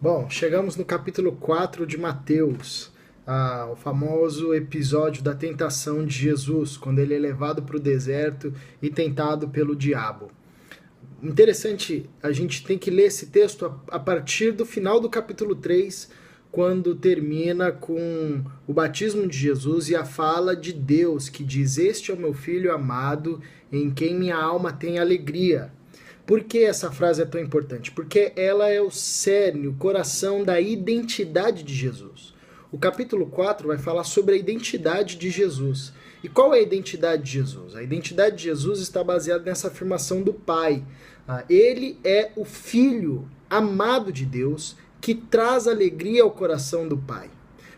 Bom, chegamos no capítulo 4 de Mateus, o famoso episódio da tentação de Jesus, quando ele é levado para o deserto e tentado pelo diabo. Interessante, a gente tem que ler esse texto a partir do final do capítulo 3, quando termina com o batismo de Jesus e a fala de Deus, que diz: Este é o meu filho amado, em quem minha alma tem alegria. Por que essa frase é tão importante? Porque ela é o cerne, o coração da identidade de Jesus. O capítulo 4 vai falar sobre a identidade de Jesus. E qual é a identidade de Jesus? A identidade de Jesus está baseada nessa afirmação do Pai. Ele é o Filho amado de Deus que traz alegria ao coração do Pai.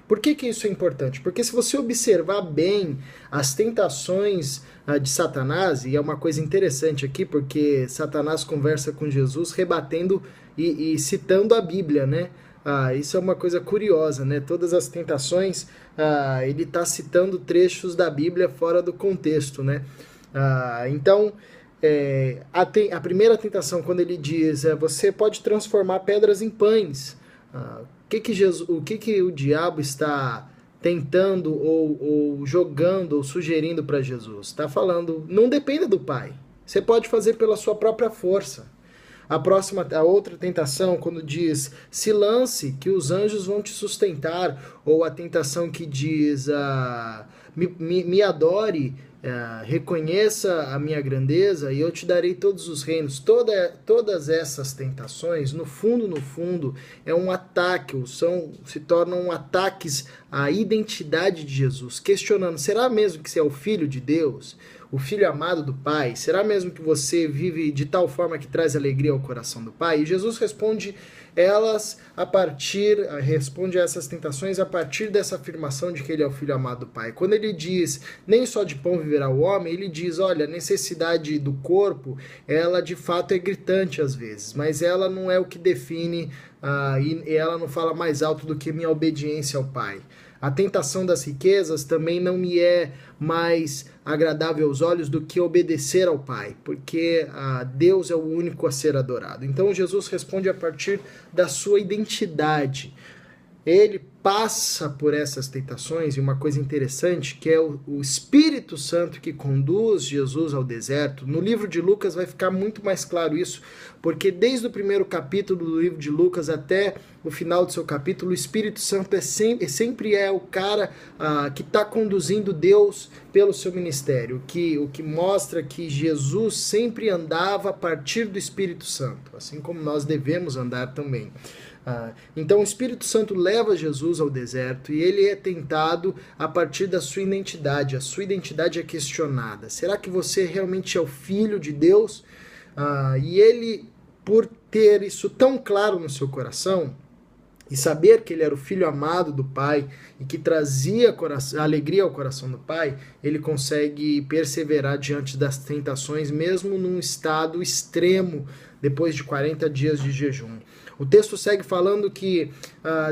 Por que isso é importante? Porque se você observar bem as tentações de Satanás, e é uma coisa interessante aqui, porque Satanás conversa com Jesus rebatendo e citando a Bíblia, né? Isso é uma coisa curiosa, né? Todas as tentações, ele está citando trechos da Bíblia fora do contexto, né? Então, a primeira tentação, quando ele diz, você pode transformar pedras em pães. O que o diabo está tentando ou jogando ou sugerindo para Jesus? Está falando, não dependa do Pai. Você pode fazer pela sua própria força. A outra tentação, quando diz, se lance, que os anjos vão te sustentar, ou a tentação que diz, me adore, reconheça a minha grandeza e eu te darei todos os reinos. Todas essas tentações, no fundo, é um ataque, se tornam ataques à identidade de Jesus, questionando, será mesmo que você é o Filho de Deus? O Filho amado do Pai? Será mesmo que você vive de tal forma que traz alegria ao coração do Pai? E Jesus responde responde a essas tentações a partir dessa afirmação de que ele é o Filho amado do Pai. Quando ele diz, nem só de pão viverá o homem, ele diz, olha, a necessidade do corpo, ela de fato é gritante às vezes, mas ela não é o que define, e ela não fala mais alto do que minha obediência ao Pai. A tentação das riquezas também não me é mais agradável aos olhos do que obedecer ao Pai, porque Deus é o único a ser adorado. Então Jesus responde a partir da sua identidade. Ele passa por essas tentações, e uma coisa interessante, que é o Espírito Santo que conduz Jesus ao deserto. No livro de Lucas vai ficar muito mais claro isso, porque desde o primeiro capítulo do livro de Lucas até o final do seu capítulo, o Espírito Santo sempre é o cara que está conduzindo Deus pelo seu ministério, o que mostra que Jesus sempre andava a partir do Espírito Santo, assim como nós devemos andar também. Então o Espírito Santo leva Jesus ao deserto e ele é tentado a partir da sua identidade. A sua identidade é questionada. Será que você realmente é o Filho de Deus? E ele, por ter isso tão claro no seu coração, e saber que ele era o filho amado do Pai e que trazia alegria ao coração do Pai, ele consegue perseverar diante das tentações, mesmo num estado extremo, depois de 40 dias de jejum. O texto segue falando que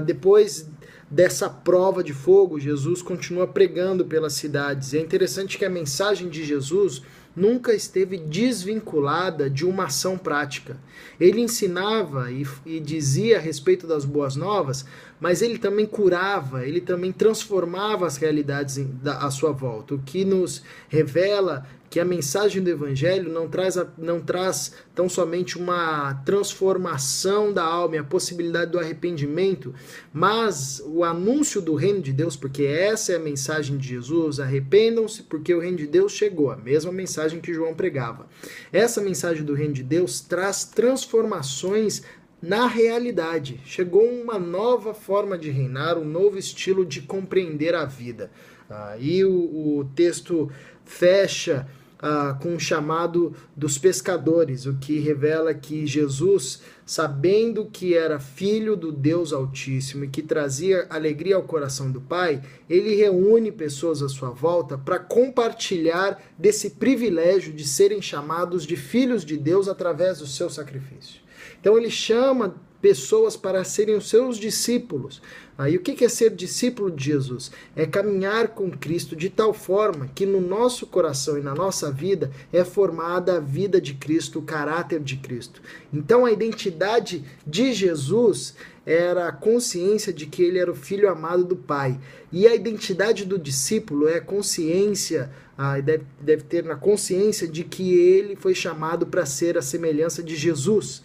depois dessa prova de fogo, Jesus continua pregando pelas cidades. E é interessante que a mensagem de Jesus nunca esteve desvinculada de uma ação prática. Ele ensinava e dizia a respeito das boas novas, mas ele também curava, ele também transformava as realidades à sua volta, o que nos revela que a mensagem do Evangelho não traz tão somente uma transformação da alma e a possibilidade do arrependimento, mas o anúncio do reino de Deus, porque essa é a mensagem de Jesus, arrependam-se porque o reino de Deus chegou, a mesma mensagem que João pregava. Essa mensagem do reino de Deus traz transformações na realidade. Chegou uma nova forma de reinar, um novo estilo de compreender a vida. E o texto fecha com o chamado dos pescadores, o que revela que Jesus, sabendo que era filho do Deus Altíssimo e que trazia alegria ao coração do Pai, ele reúne pessoas à sua volta para compartilhar desse privilégio de serem chamados de filhos de Deus através do seu sacrifício. Então ele chama pessoas para serem os seus discípulos. E o que é ser discípulo de Jesus? É caminhar com Cristo de tal forma que no nosso coração e na nossa vida é formada a vida de Cristo, o caráter de Cristo. Então a identidade de Jesus era a consciência de que ele era o filho amado do Pai. E a identidade do discípulo é a consciência, deve ter na consciência de que ele foi chamado para ser a semelhança de Jesus.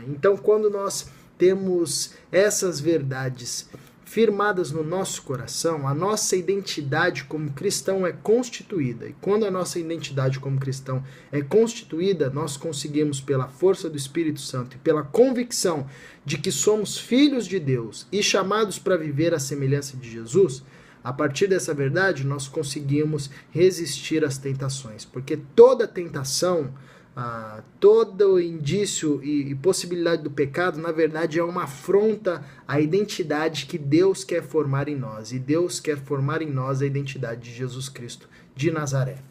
Então, quando nós temos essas verdades firmadas no nosso coração, a nossa identidade como cristão é constituída. E quando a nossa identidade como cristão é constituída, nós conseguimos, pela força do Espírito Santo e pela convicção de que somos filhos de Deus e chamados para viver a semelhança de Jesus, a partir dessa verdade, nós conseguimos resistir às tentações. Porque toda tentação, todo indício e possibilidade do pecado, na verdade, é uma afronta à identidade que Deus quer formar em nós. E Deus quer formar em nós a identidade de Jesus Cristo de Nazaré.